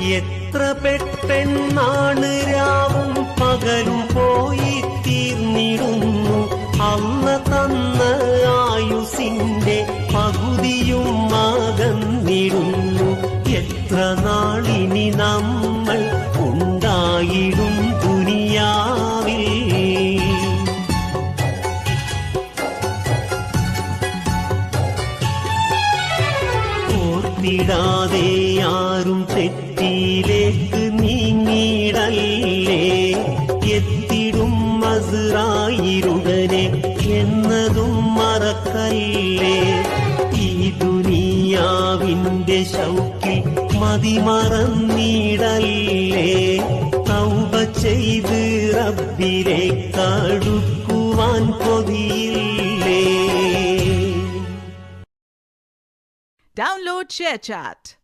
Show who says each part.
Speaker 1: എത്ര പെട്ടെന്നാണ് രാവും പകലും പോയി തീർന്നിടുന്നു. അന്ന് തന്ന ആയുസിന്റെ പകുതിയും അകന്നിടുന്നു. എത്ര നാളിനി നമ്മൾ ഉണ്ടായിടും ദുനിയാവിൽ. ഓർത്തിടാതെ ആരും തെറ്റിയിലേക്ക് നീങ്ങിടല്ലേ. എത്തിടും അസ്രായീലുടനെ എന്നതും മറക്കല്ലേ. ഈ ദുനിയാവിന്റെ ശൗക്കിൽ മതിമറന്നിടല്ലേ. തൗബ ചെയ്ത് റബ്ബിലേക്ക് അടുക്കുവാൻ കൊതിയില്ലേ.
Speaker 2: Download ShareChat.